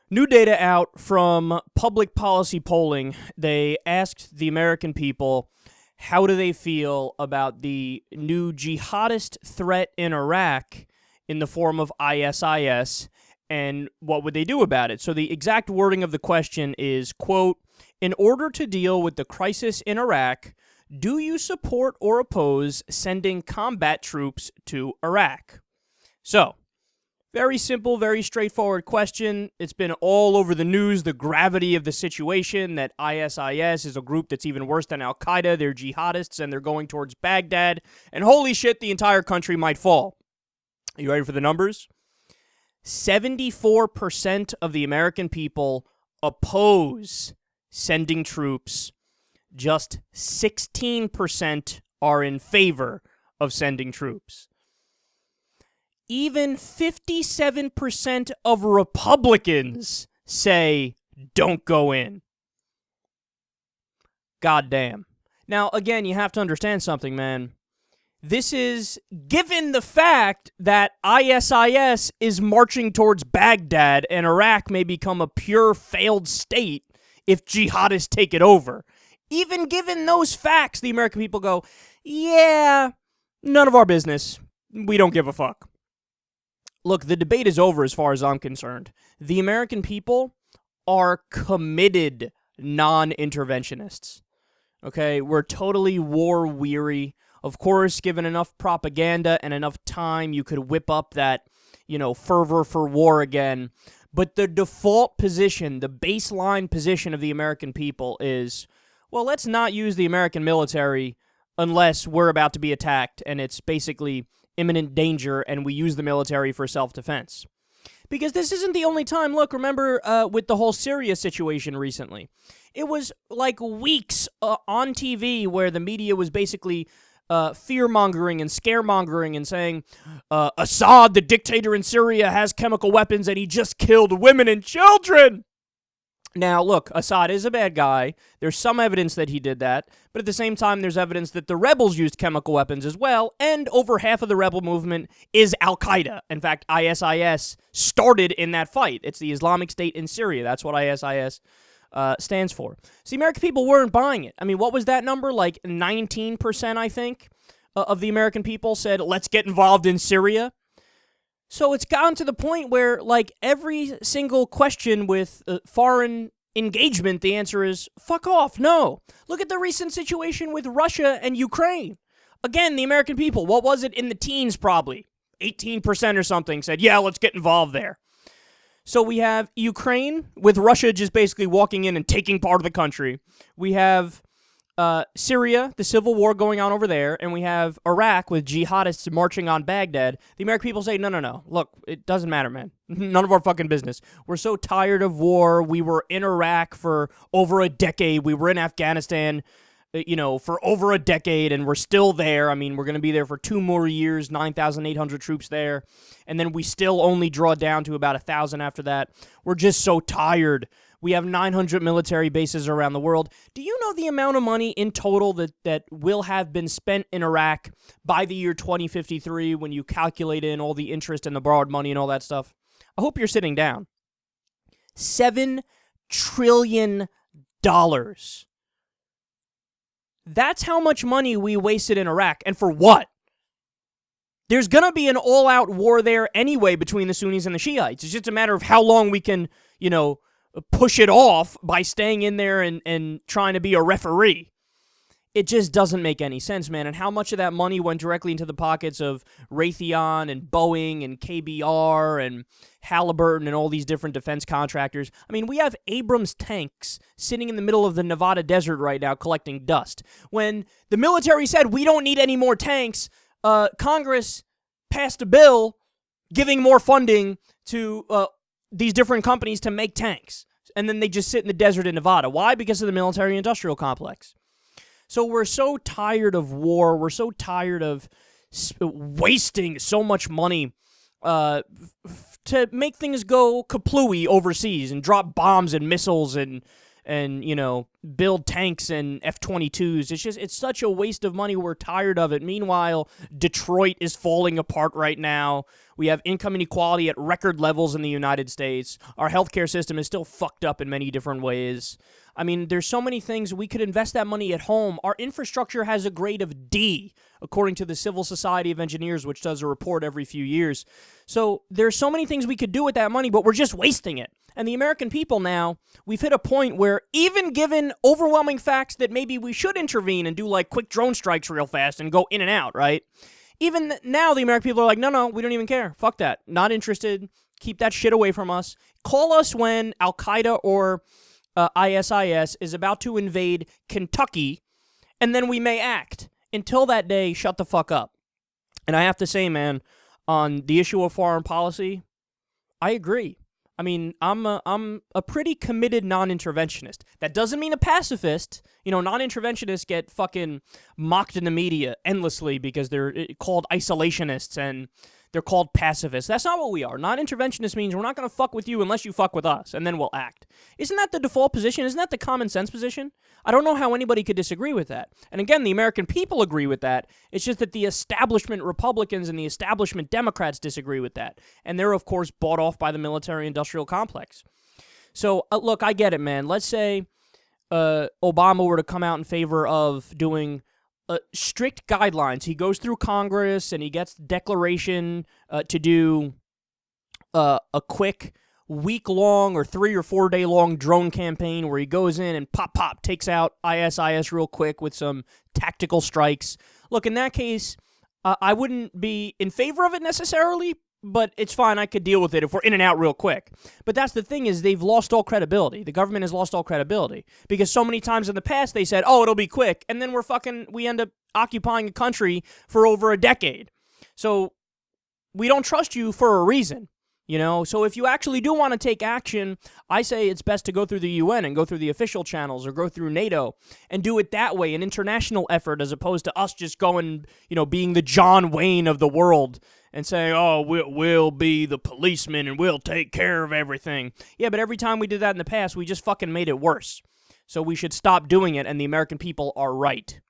New data out from public policy polling. They asked the American people how do they feel about the new jihadist threat in Iraq in the form of ISIS, and what would they do about it? So the exact wording of the question is, quote, in order to deal with the crisis in Iraq, do you support or oppose sending combat troops to Iraq? So, very simple, very straightforward question. It's been all over the news, the gravity of the situation, that ISIS is a group that's even worse than Al-Qaeda. They're jihadists, and they're going towards Baghdad. And holy shit, the entire country might fall. Are you ready for the numbers? 74% of the American people oppose sending troops. Just 16% are in favor of sending troops. Even 57% of Republicans say don't go in. Goddamn. Now, again, you have to understand something, man. This is given the fact that ISIS is marching towards Baghdad and Iraq may become a pure failed state if jihadists take it over. Even given those facts, the American people go, yeah, none of our business. We don't give a fuck. Look, the debate is over as far as I'm concerned. The American people are committed non-interventionists. Okay, we're totally war-weary. Of course, given enough propaganda and enough time, you could whip up that, fervor for war again. But the default position, the baseline position of the American people is, well, let's not use the American military unless we're about to be attacked and it's basically imminent danger and we use the military for self-defense. Because this isn't the only time. Look, remember with the whole Syria situation recently. It was like weeks on TV where the media was basically fear-mongering and scaremongering and saying, Assad, the dictator in Syria, has chemical weapons and he just killed women and children. Now, look, Assad is a bad guy. There's some evidence that he did that, but at the same time, there's evidence that the rebels used chemical weapons as well, and over half of the rebel movement is Al-Qaeda. In fact, ISIS started in that fight. It's the Islamic State in Syria. That's what ISIS stands for. So the American people weren't buying it. I mean, what was that number? Like 19%, I think, of the American people said, let's get involved in Syria. So it's gotten to the point where, like, every single question with foreign engagement, the answer is, fuck off, no. Look at the recent situation with Russia and Ukraine. Again, the American people, what was it, in the teens probably? 18% or something said, yeah, let's get involved there. So we have Ukraine, with Russia just basically walking in and taking part of the country. We have Syria, the civil war going on over there, and we have Iraq with jihadists marching on Baghdad. The American people say, no. Look, it doesn't matter, man. None of our fucking business. We're so tired of war. We were in Iraq for over a decade. We were in Afghanistan, for over a decade, and we're still there. I mean, we're going to be there for 2 more years, 9,800 troops there, and then we still only draw down to about 1,000 after that. We're just so tired. We have 900 military bases around the world. Do you know the amount of money in total that will have been spent in Iraq by the year 2053 when you calculate in all the interest and the borrowed money and all that stuff? I hope you're sitting down. $7 trillion. That's how much money we wasted in Iraq. And for what? There's going to be an all-out war there anyway between the Sunnis and the Shiites. It's just a matter of how long we can, push it off by staying in there and trying to be a referee. It just doesn't make any sense, man. And how much of that money went directly into the pockets of Raytheon and Boeing and KBR and Halliburton and all these different defense contractors? I mean, we have Abrams tanks sitting in the middle of the Nevada desert right now collecting dust. When the military said we don't need any more tanks, Congress passed a bill giving more funding to these different companies to make tanks. And then they just sit in the desert in Nevada. Why? Because of the military-industrial complex. So we're so tired of war. We're so tired of wasting so much money to make things go kaplooey overseas and drop bombs and missiles and build tanks and F-22s. It's such a waste of money. We're tired of it. Meanwhile, Detroit is falling apart right now. We have income inequality at record levels in the United States. Our healthcare system is still fucked up in many different ways. I mean, there's so many things. We could invest that money at home. Our infrastructure has a grade of D, according to the Civil Society of Engineers, which does a report every few years. So there's so many things we could do with that money, but we're just wasting it. And the American people now, we've hit a point where even given overwhelming facts that maybe we should intervene and do like quick drone strikes real fast and go in and out, right? Even now, the American people are like, no, we don't even care. Fuck that. Not interested. Keep that shit away from us. Call us when Al-Qaeda or ISIS is about to invade Kentucky, and then we may act. Until that day, shut the fuck up. And I have to say, man, on the issue of foreign policy, I agree. I mean, I'm a pretty committed non-interventionist. That doesn't mean a pacifist. You know, non-interventionists get fucking mocked in the media endlessly because they're called isolationists and they're called pacifists. That's not what we are. Non-interventionist means we're not going to fuck with you unless you fuck with us, and then we'll act. Isn't that the default position? Isn't that the common sense position? I don't know how anybody could disagree with that. And again, the American people agree with that. It's just that the establishment Republicans and the establishment Democrats disagree with that. And they're, of course, bought off by the military-industrial complex. So, look, I get it, man. Let's say Obama were to come out in favor of doing strict guidelines. He goes through Congress and he gets declaration to do a quick week-long or 3 or 4 day long drone campaign where he goes in and pop takes out ISIS real quick with some tactical strikes. Look, in that case, I wouldn't be in favor of it necessarily, but it's fine. I could deal with it if we're in and out real quick. But that's the thing, is they've lost all credibility. The government has lost all credibility because so many times in the past they said, oh, it'll be quick, and then we end up occupying a country for over a decade. So we don't trust you for a reason. You know, so if you actually do want to take action, I say it's best to go through the UN and go through the official channels or go through NATO and do it that way, an international effort, as opposed to us just going, you know, being the John Wayne of the world and saying, oh, we'll be the policeman and we'll take care of everything. Yeah, but every time we did that in the past, we just fucking made it worse. So we should stop doing it, and the American people are right.